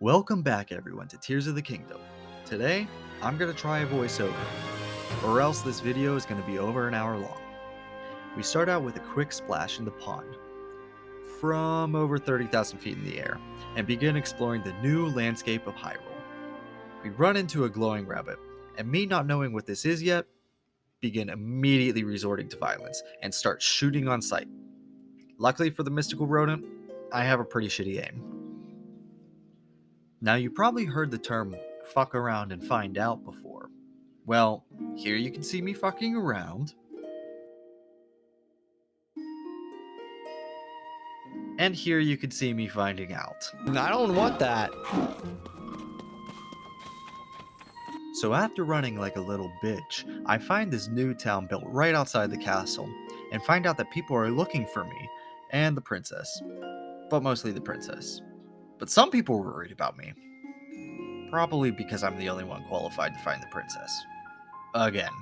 Welcome back everyone to Tears of the Kingdom. Today, I'm going to try a voiceover, or else this video is going to be over an hour long. We start out with a quick splash in the pond, from over 30,000 feet in the air, and begin exploring the new landscape of Hyrule. We run into a glowing rabbit, and me not knowing what this is yet, begin immediately resorting to violence, and start shooting on sight. Luckily for the mystical rodent, I have a pretty shitty aim. Now, you probably heard the term fuck around and find out before. Well, here you can see me fucking around. And here you can see me finding out. I don't want that. So after running like a little bitch, I find this new town built right outside the castle, and find out that people are looking for me and the princess. But mostly the princess. But some people were worried about me. Probably because I'm the only one qualified to find the princess. Again.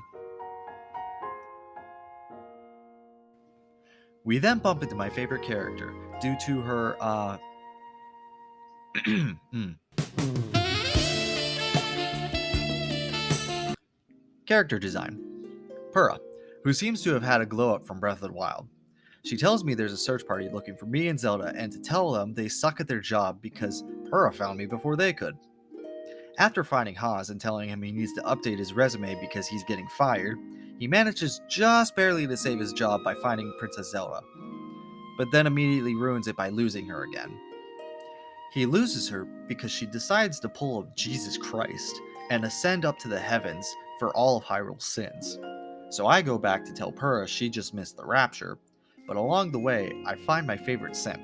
We then bump into my favorite character, due to her, character design. Purah, who seems to have had a glow up from Breath of the Wild. She tells me there's a search party looking for me and Zelda, and to tell them they suck at their job because Purah found me before they could. After finding Haas and telling him he needs to update his resume because he's getting fired, he manages just barely to save his job by finding Princess Zelda, but then immediately ruins it by losing her again. He loses her because she decides to pull a Jesus Christ and ascend up to the heavens for all of Hyrule's sins. So I go back to tell Purah she just missed the rapture, but along the way I find my favorite simp.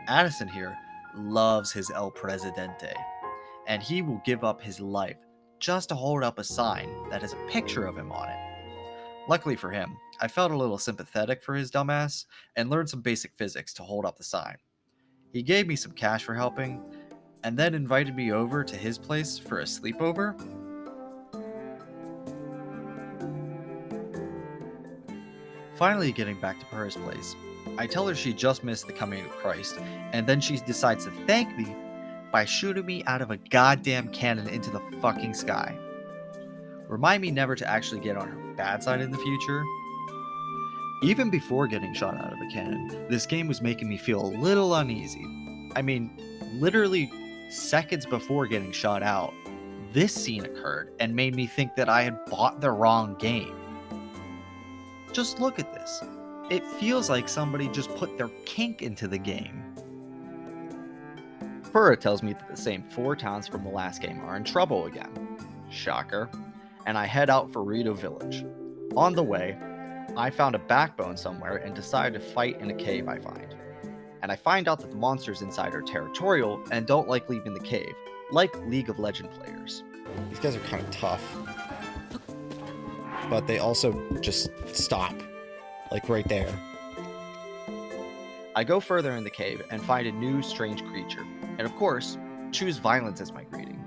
Addison here loves his El Presidente, and he will give up his life just to hold up a sign that has a picture of him on it. Luckily for him, I felt a little sympathetic for his dumbass and learned some basic physics to hold up the sign. He gave me some cash for helping, and then invited me over to his place for a sleepover. Finally getting back to Purah's place, I tell her she just missed the coming of Christ, and then she decides to thank me by shooting me out of a goddamn cannon into the fucking sky. Remind me never to actually get on her bad side in the future. Even before getting shot out of a cannon, this game was making me feel a little uneasy. I mean, literally seconds before getting shot out, this scene occurred and made me think that I had bought the wrong game. Just look at this. It feels like somebody just put their kink into the game. Purah tells me that the same 4 towns from the last game are in trouble again. Shocker. And I head out for Rito village. On the way, I found a backbone somewhere and decided to fight in a cave I find. And I find out that the monsters inside are territorial and don't like leaving the cave, like League of Legends players. These guys are kind of tough. But they also just stop. Like right there. I go further in the cave and find a new strange creature, and of course, choose violence as my greeting.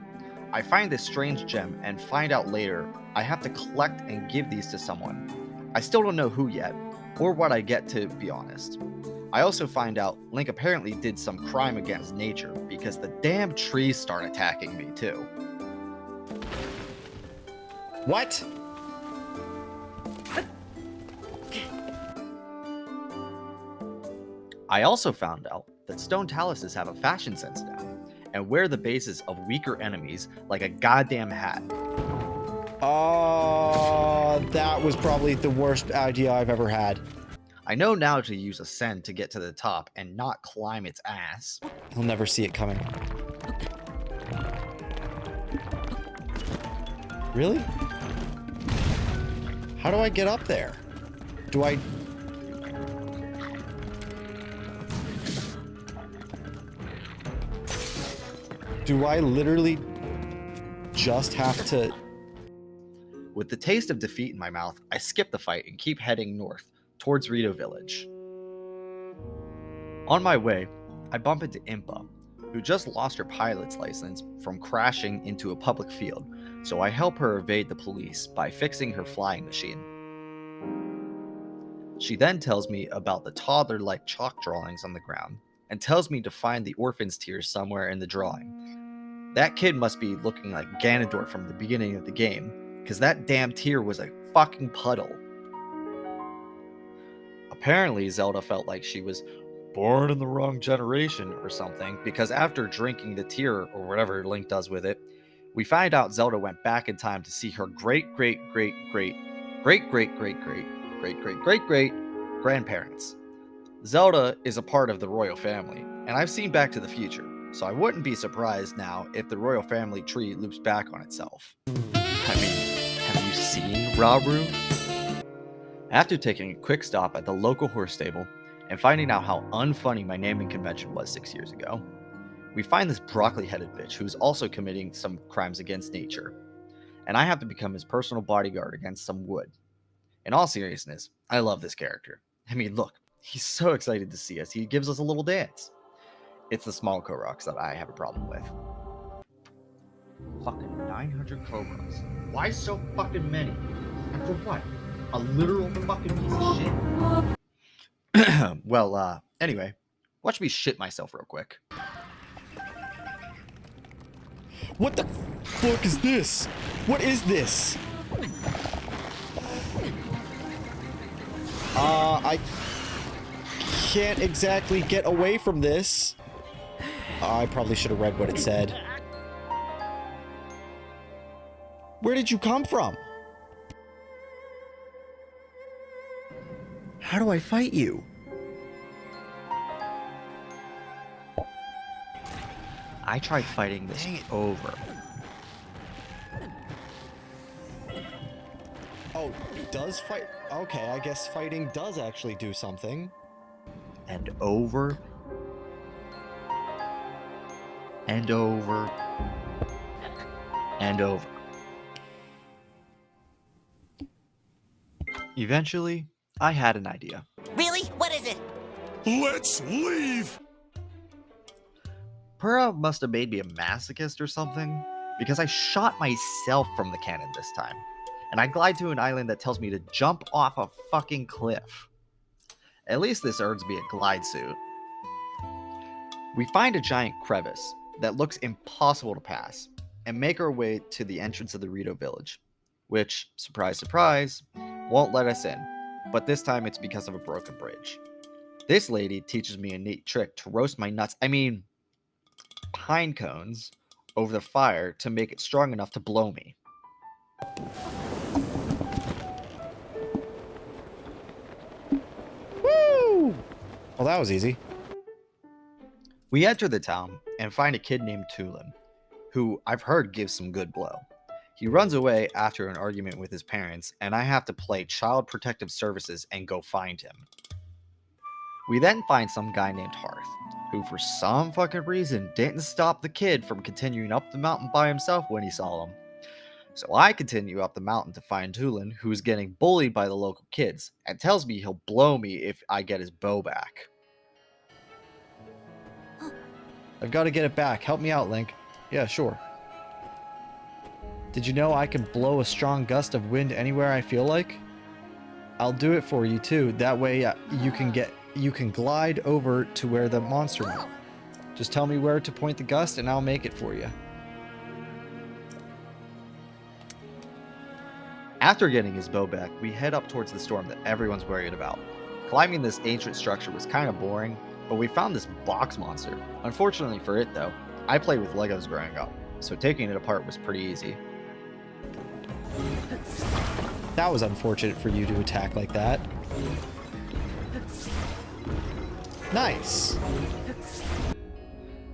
I find this strange gem and find out later I have to collect and give these to someone. I still don't know who yet, or what I get, to be honest. I also find out Link apparently did some crime against nature because the damn trees start attacking me too. What? I also found out that stone taluses have a fashion sense now, and wear the bases of weaker enemies like a goddamn hat. That was probably the worst idea I've ever had. I know now to use Ascend to get to the top and not climb its ass. He'll never see it coming. Really? How do I get up there? Do I literally just have to... With the taste of defeat in my mouth, I skip the fight and keep heading north, towards Rito village. On my way, I bump into Impa, who just lost her pilot's license from crashing into a public field, so I help her evade the police by fixing her flying machine. She then tells me about the toddler-like chalk drawings on the ground, and tells me to find the orphan's tears somewhere in the drawing, That kid must be looking like Ganondorf from the beginning of the game, because that damn tear was a fucking puddle. Apparently, Zelda felt like she was born in the wrong generation or something, because after drinking the tear, or whatever Link does with it, we find out Zelda went back in time to see her great great great great great great great great great great great great grandparents. Zelda is a part of the royal family, and I've seen Back to the Future, so I wouldn't be surprised now if the royal family tree loops back on itself. I mean, have you seen Rauru? After taking a quick stop at the local horse stable and finding out how unfunny my naming convention was 6 years ago, we find this broccoli-headed bitch who's also committing some crimes against nature, and I have to become his personal bodyguard against some wood. In all seriousness, I love this character. I mean, look, he's so excited to see us, he gives us a little dance. It's the small Koroks that I have a problem with. Fucking 900 Koroks. Why so fucking many? And for what? A literal fucking piece of shit? Well, anyway, watch me shit myself real quick. What the fuck is this? What is this? I can't exactly get away from this. I probably should have read what it said. Where did you come from? How do I fight you? I tried fighting this over. Oh, does fight? Okay, I guess fighting does actually do something. And over. And over. And over. Eventually, I had an idea. Really? What is it? Let's leave! Purah must have made me a masochist or something, because I shot myself from the cannon this time, and I glide to an island that tells me to jump off a fucking cliff. At least this earns me a glide suit. We find a giant crevice that looks impossible to pass, and make our way to the entrance of the Rito village, which, surprise surprise, won't let us in, but this time it's because of a broken bridge. This lady teaches me a neat trick to roast my nuts, pine cones, over the fire to make it strong enough to blow me. Woo! Well, that was easy. We enter the town and find a kid named Tulin, who I've heard gives some good blow. He runs away after an argument with his parents, and I have to play Child Protective Services and go find him. We then find some guy named Hearth, who for some fucking reason didn't stop the kid from continuing up the mountain by himself when he saw him. So I continue up the mountain to find Tulin, who is getting bullied by the local kids, and tells me he'll blow me if I get his bow back. I've got to get it back. Help me out, Link. Yeah, sure. Did you know I can blow a strong gust of wind anywhere I feel like? I'll do it for you too. That way you can glide over to where the monster went. Just tell me where to point the gust and I'll make it for you. After getting his bow back, we head up towards the storm that everyone's worried about. Climbing this ancient structure was kind of boring, but we found this box monster. Unfortunately for it though, I played with Legos growing up, so taking it apart was pretty easy. That was unfortunate for you to attack like that. Nice.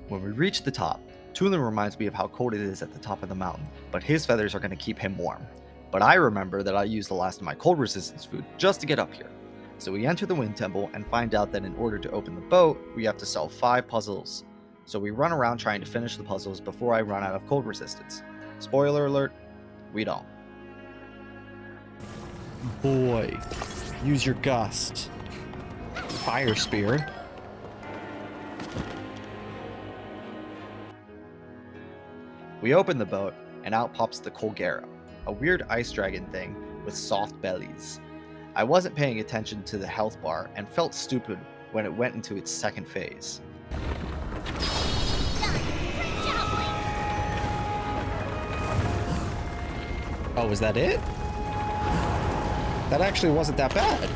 When we reach the top, Tulin reminds me of how cold it is at the top of the mountain, but his feathers are going to keep him warm. But I remember that I used the last of my cold resistance food just to get up here. So we enter the wind temple and find out that in order to open the boat, we have to solve 5 puzzles. So we run around trying to finish the puzzles before I run out of cold resistance. Spoiler alert, we don't. Boy, use your gust. Fire spear. We open the boat, and out pops the Colgera, a weird ice dragon thing with soft bellies. I wasn't paying attention to the health bar and felt stupid when it went into its second phase. Oh, was that it? That actually wasn't that bad.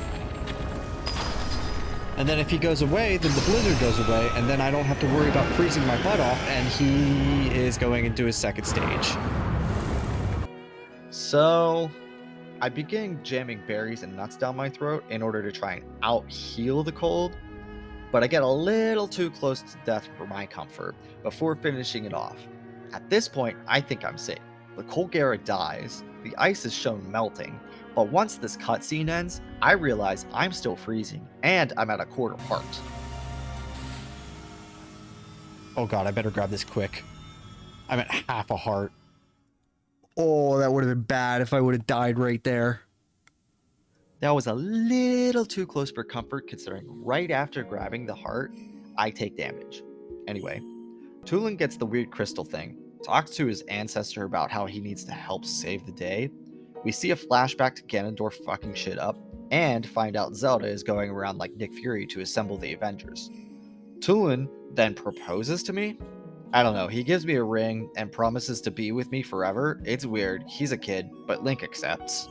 And then if he goes away, then the blizzard goes away, and then I don't have to worry about freezing my butt off, and he is going into his second stage. So, I begin jamming berries and nuts down my throat in order to try and out-heal the cold, but I get a little too close to death for my comfort before finishing it off. At this point, I think I'm safe. The Colgera dies, the ice is shown melting, but once this cutscene ends, I realize I'm still freezing, and I'm at a quarter heart. Oh god, I better grab this quick. I'm at half a heart. Oh, that would have been bad if I would have died right there. That was a little too close for comfort considering right after grabbing the heart, I take damage. Anyway, Tulin gets the weird crystal thing, talks to his ancestor about how he needs to help save the day. We see a flashback to Ganondorf fucking shit up, and find out Zelda is going around like Nick Fury to assemble the Avengers. Tulin then proposes to me? I don't know, he gives me a ring and promises to be with me forever. It's weird, he's a kid, but Link accepts.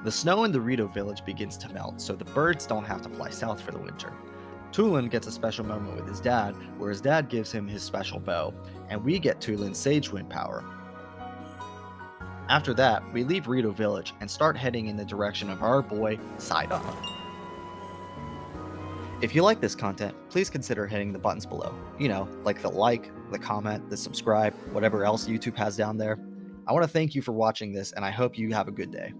The snow in the Rito village begins to melt, so the birds don't have to fly south for the winter. Tulin gets a special moment with his dad, where his dad gives him his special bow, and we get Tulin's Sage Wind power. After that, we leave Rito village and start heading in the direction of our boy, Sidon. If you like this content, please consider hitting the buttons below. You know, like the like, the comment, the subscribe, whatever else YouTube has down there. I want to thank you for watching this, and I hope you have a good day.